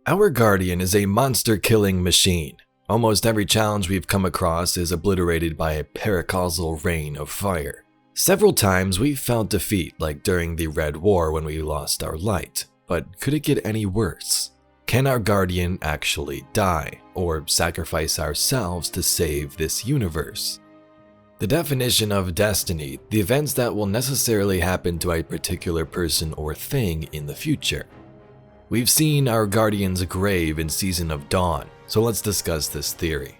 Our Guardian is a monster-killing machine. Almost every challenge we've come across is obliterated by a paracausal rain of fire. Several times we've felt defeat, like during the Red War when we lost our light. But could it get any worse? Can our Guardian actually die, or sacrifice ourselves to save this universe? The definition of destiny, the events that will necessarily happen to a particular person or thing in the future. We've seen our Guardian's grave in Season of Dawn, so let's discuss this theory.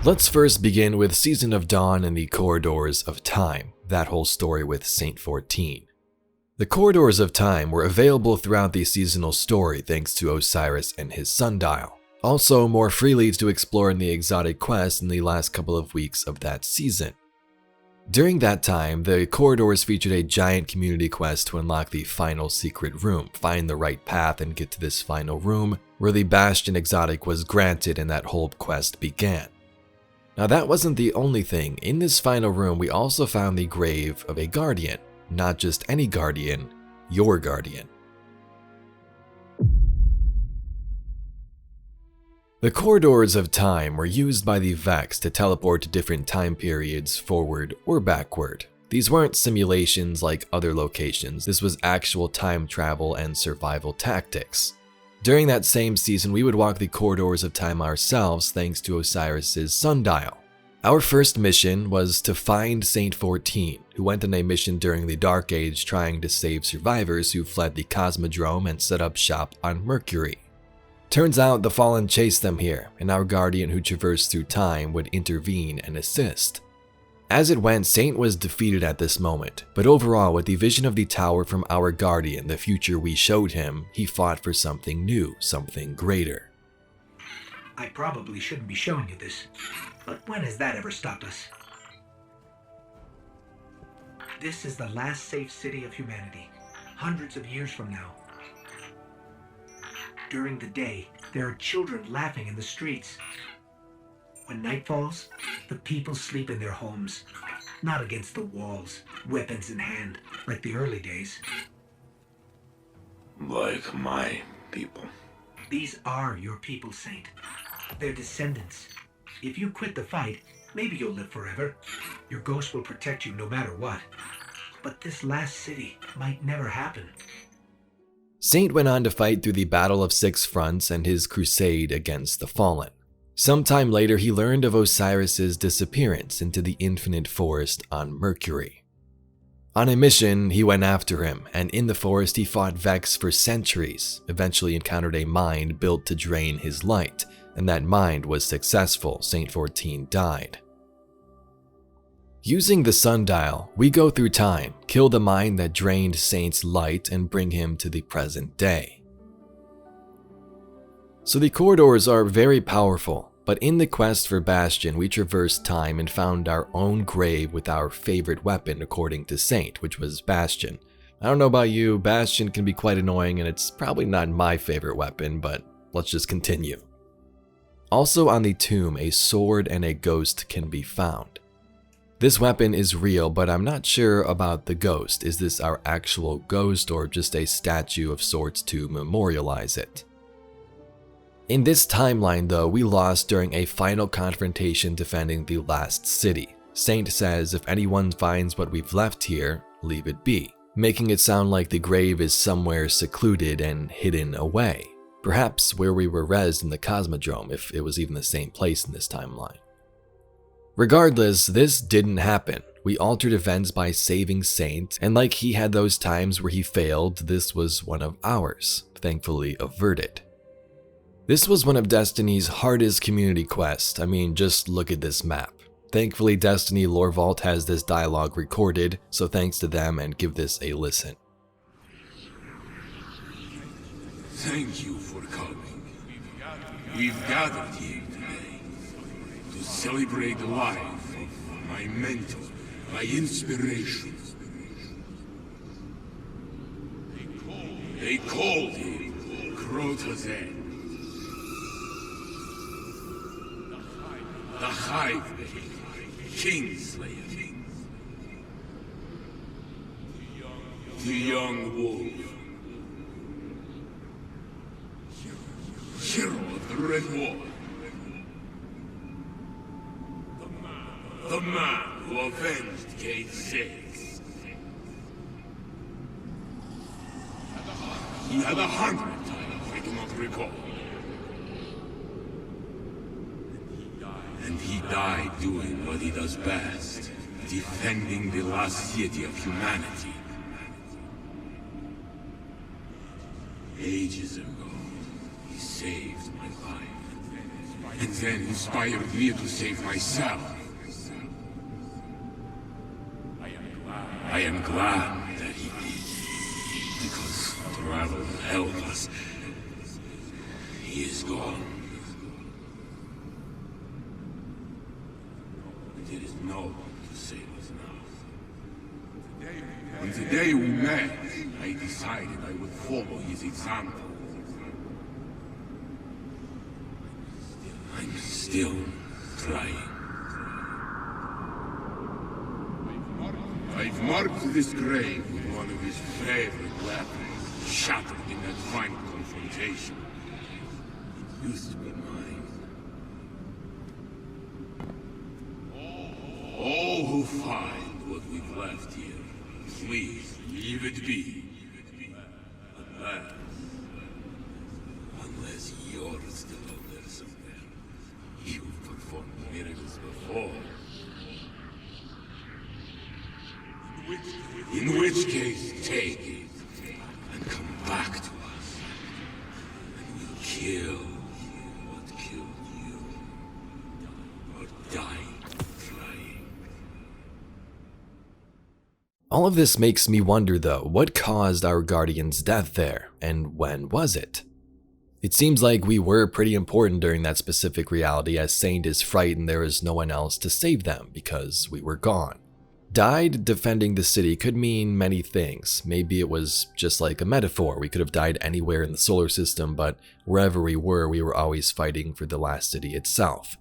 Let's first begin with Season of Dawn and the Corridors of Time, that whole story with Saint 14. The Corridors of Time were available throughout the seasonal story thanks to Osiris and his sundial. Also more freely to explore in the exotic quest in the last couple of weeks of that season. During that time, the corridors featured a giant community quest to unlock the final secret room, find the right path and get to this final room where the Bastion exotic was granted and that whole quest began. Now that wasn't the only thing. In this final room we also found the grave of a Guardian, not just any Guardian, your Guardian. The Corridors of Time were used by the Vex to teleport to different time periods forward or backward. These weren't simulations like other locations, this was actual time travel and survival tactics. During that same season, we would walk the Corridors of Time ourselves thanks to Osiris's sundial. Our first mission was to find Saint 14, who went on a mission during the Dark Age trying to save survivors who fled the Cosmodrome and set up shop on Mercury. Turns out the Fallen chased them here, and our Guardian who traversed through time would intervene and assist. As it went, Saint was defeated at this moment, but overall with the vision of the tower from our Guardian, the future we showed him, he fought for something new, something greater. I probably shouldn't be showing you this, but when has that ever stopped us? This is the last safe city of humanity, hundreds of years from now. During the day, there are children laughing in the streets. When night falls, the people sleep in their homes, not against the walls, weapons in hand, like the early days. Like my people. These are your people, Saint. They're descendants. If you quit the fight, maybe you'll live forever. Your ghost will protect you no matter what. But this last city might never happen. Saint went on to fight through the Battle of Six Fronts and his crusade against the Fallen. Sometime later, he learned of Osiris's disappearance into the infinite forest on Mercury. On a mission, he went after him, and in the forest he fought Vex for centuries, eventually encountered a mind built to drain his light, and that mind was successful. Saint 14 died. Using the sundial, we go through time, kill the mind that drained Saint's light, and bring him to the present day. So the corridors are very powerful, but in the quest for Bastion, we traversed time and found our own grave with our favorite weapon according to Saint, which was Bastion. I don't know about you, Bastion can be quite annoying and it's probably not my favorite weapon, but let's just continue. Also on the tomb, a sword and a ghost can be found. This weapon is real, but I'm not sure about the ghost. Is this our actual ghost or just a statue of sorts to memorialize it? In this timeline though, we lost during a final confrontation defending the last city. Saint says if anyone finds what we've left here, leave it be, making it sound like the grave is somewhere secluded and hidden away. Perhaps where we were rezzed in the Cosmodrome, if it was even the same place in this timeline. Regardless, this didn't happen. We altered events by saving Saint, and like he had those times where he failed, this was one of ours, thankfully averted. This was one of Destiny's hardest community quests. I mean, just look at this map. Thankfully, Destiny Lore Vault has this dialogue recorded, so thanks to them and give this a listen. Thank you for coming. We've gathered here today to celebrate the life of my mentor, my inspiration. They called him Crotazen. The Hive. Kingslayer. The young wolf. Hero of the Red War. The man who avenged Gate 6. He had 100 titles, I do not recall. And he died doing what he does best, defending the last city of humanity. Ages ago, he saved my life, and then inspired me to save myself. I am glad that he did, because travel will help us. He is gone. There is no one to save us now. On the day we met, I decided I would follow his example. I'm still trying. I've marked this grave with one of his favorite weapons, shattered in that final confrontation. It used to be mine. All who find what we've left here, please leave it be. Unless you're still out there somewhere. You've performed miracles before. In which case, take it and come back to us. And we'll kill what killed you. Or die trying. All of this makes me wonder though, what caused our Guardian's death there, and when was it? It seems like we were pretty important during that specific reality, as Saint is frightened there is no one else to save them because we were gone. Died defending the city could mean many things. Maybe it was just like a metaphor. We could have died anywhere in the solar system, but wherever we were always fighting for the last city itself.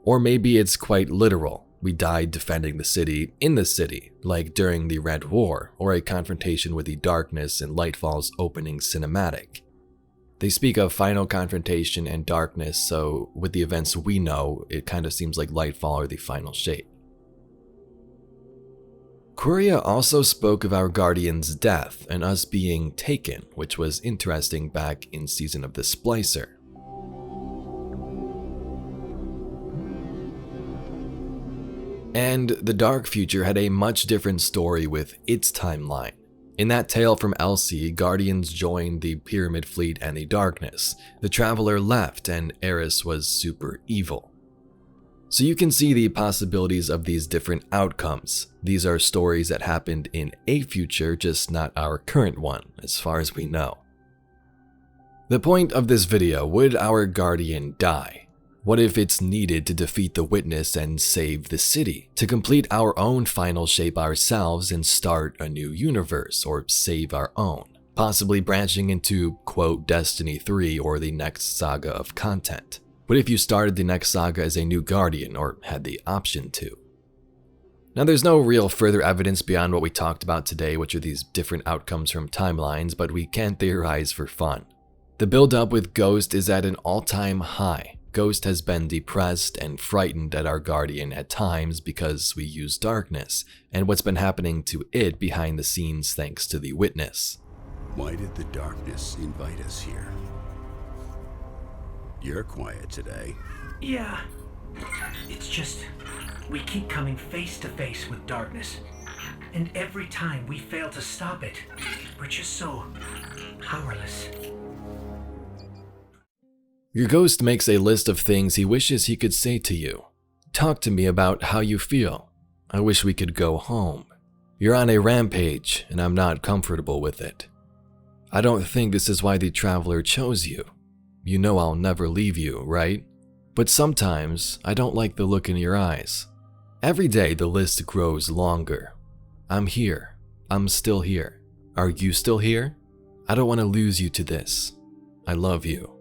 Or maybe it's quite literal. We died defending the city in the city, like during the Red War, or a confrontation with the darkness in Lightfall's opening cinematic. They speak of final confrontation and darkness, so with the events we know, it kind of seems like Lightfall are the final shape. Quria also spoke of our Guardian's death and us being taken, which was interesting back in Season of the Splicer. And the Dark Future had a much different story with its timeline. In that tale from Elsie, Guardians joined the Pyramid Fleet and the Darkness. The Traveler left and Eris was super evil. So you can see the possibilities of these different outcomes. These are stories that happened in a future, just not our current one, as far as we know. The point of this video, would our Guardian die? What if it's needed to defeat the Witness and save the city? To complete our own final shape ourselves and start a new universe, or save our own? Possibly branching into, quote, Destiny 3 or the next saga of content. What if you started the next saga as a new Guardian, or had the option to? Now there's no real further evidence beyond what we talked about today, which are these different outcomes from timelines, but we can theorize for fun. The build-up with Ghost is at an all-time high. Ghost has been depressed and frightened at our Guardian at times because we use darkness, and what's been happening to it behind the scenes thanks to the Witness. Why did the darkness invite us here? You're quiet today. Yeah. It's just, we keep coming face to face with darkness. And every time we fail to stop it, we're just so powerless. Your Ghost makes a list of things he wishes he could say to you. Talk to me about how you feel. I wish we could go home. You're on a rampage, and I'm not comfortable with it. I don't think this is why the Traveler chose you. You know I'll never leave you, right? But sometimes I don't like the look in your eyes. Every day the list grows longer. I'm here. I'm still here. Are you still here? I don't want to lose you to this. I love you.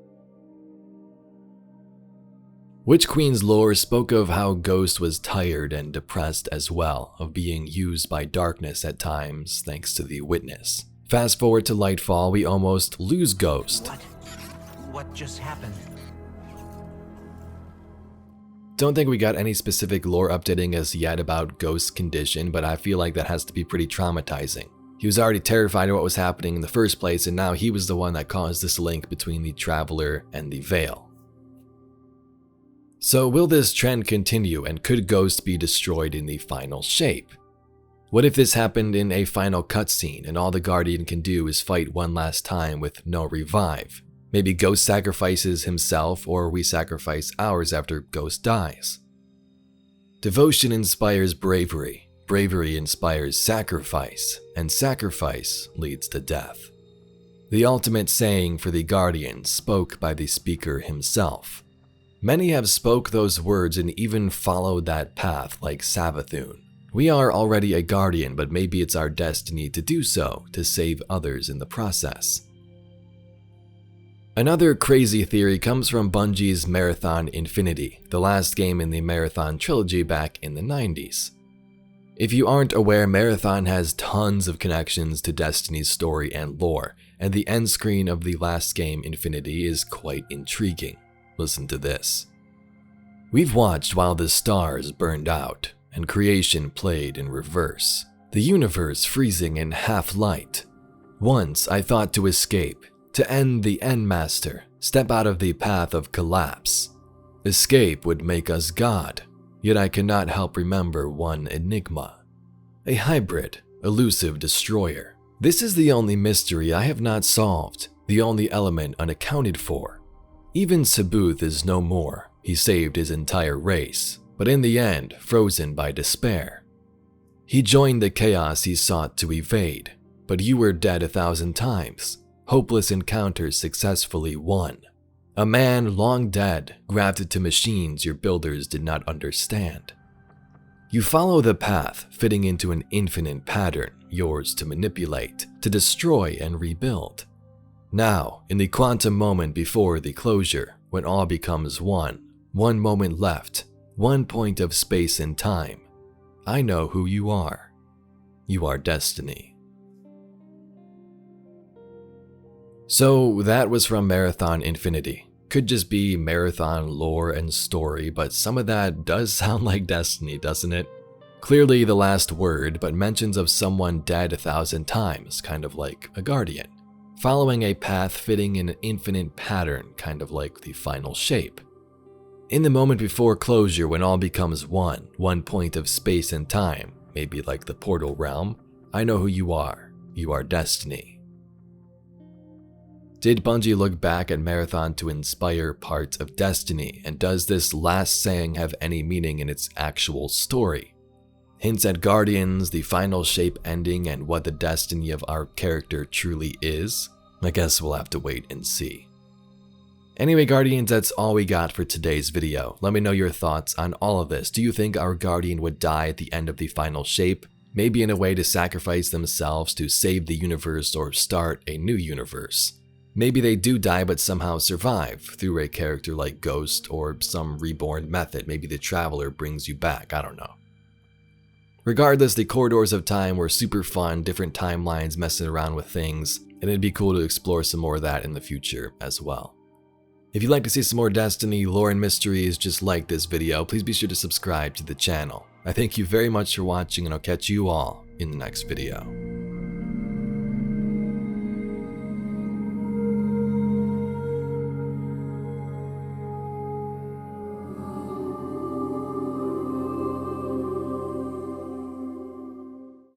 Witch Queen's lore spoke of how Ghost was tired and depressed as well, of being used by darkness at times thanks to the witness. Fast forward to Lightfall, we almost lose Ghost. What just happened? Don't think we got any specific lore updating as yet about Ghost's condition, but I feel like that has to be pretty traumatizing. He was already terrified of what was happening in the first place, and now he was the one that caused this link between the Traveler and the Veil. So will this trend continue, and could Ghost be destroyed in the final shape? What if this happened in a final cutscene and all the Guardian can do is fight one last time with no revive? Maybe Ghost sacrifices himself, or we sacrifice ours after Ghost dies. Devotion inspires bravery, bravery inspires sacrifice, and sacrifice leads to death. The ultimate saying for the Guardian spoke by the speaker himself. Many have spoke those words and even followed that path like Savathun. We are already a Guardian, but maybe it's our destiny to do so, to save others in the process. Another crazy theory comes from Bungie's Marathon Infinity, the last game in the Marathon trilogy back in the 90s. If you aren't aware, Marathon has tons of connections to Destiny's story and lore, and the end screen of the last game, Infinity, is quite intriguing. Listen to this. We've watched while the stars burned out, and creation played in reverse, the universe freezing in half-light. Once I thought to escape, to end the Endmaster, step out of the path of collapse. Escape would make us God, yet I cannot help remember one enigma. A hybrid, elusive destroyer. This is the only mystery I have not solved, the only element unaccounted for. Even Sabuth is no more, he saved his entire race, but in the end, frozen by despair. He joined the chaos he sought to evade, but you were dead 1,000 times, hopeless encounters successfully won. A man long dead, grafted to machines your builders did not understand. You follow the path, fitting into an infinite pattern, yours to manipulate, to destroy and rebuild. Now, in the quantum moment before the closure, when all becomes one moment left, one point of space and time, I know who you are. You are Destiny. So that was from Marathon Infinity. Could just be Marathon lore and story, but some of that does sound like Destiny, doesn't it? Clearly the last word, but mentions of someone dead 1,000 times, kind of like a Guardian. Following a path fitting in an infinite pattern, kind of like the final shape. In the moment before closure, when all becomes one point of space and time, maybe like the portal realm, I know who you are. You are Destiny. Did Bungie look back at Marathon to inspire parts of Destiny, and does this last saying have any meaning in its actual story? Hints at Guardians, the final shape ending, and what the destiny of our character truly is? I guess we'll have to wait and see. Anyway, Guardians, that's all we got for today's video. Let me know your thoughts on all of this. Do you think our Guardian would die at the end of the final shape? Maybe in a way to sacrifice themselves to save the universe or start a new universe? Maybe they do die but somehow survive through a character like Ghost or some reborn method. Maybe the Traveler brings you back, I don't know. Regardless, the corridors of time were super fun, different timelines, messing around with things, and it'd be cool to explore some more of that in the future as well. If you'd like to see some more Destiny lore and mysteries just like this video, please be sure to subscribe to the channel. I thank you very much for watching, and I'll catch you all in the next video.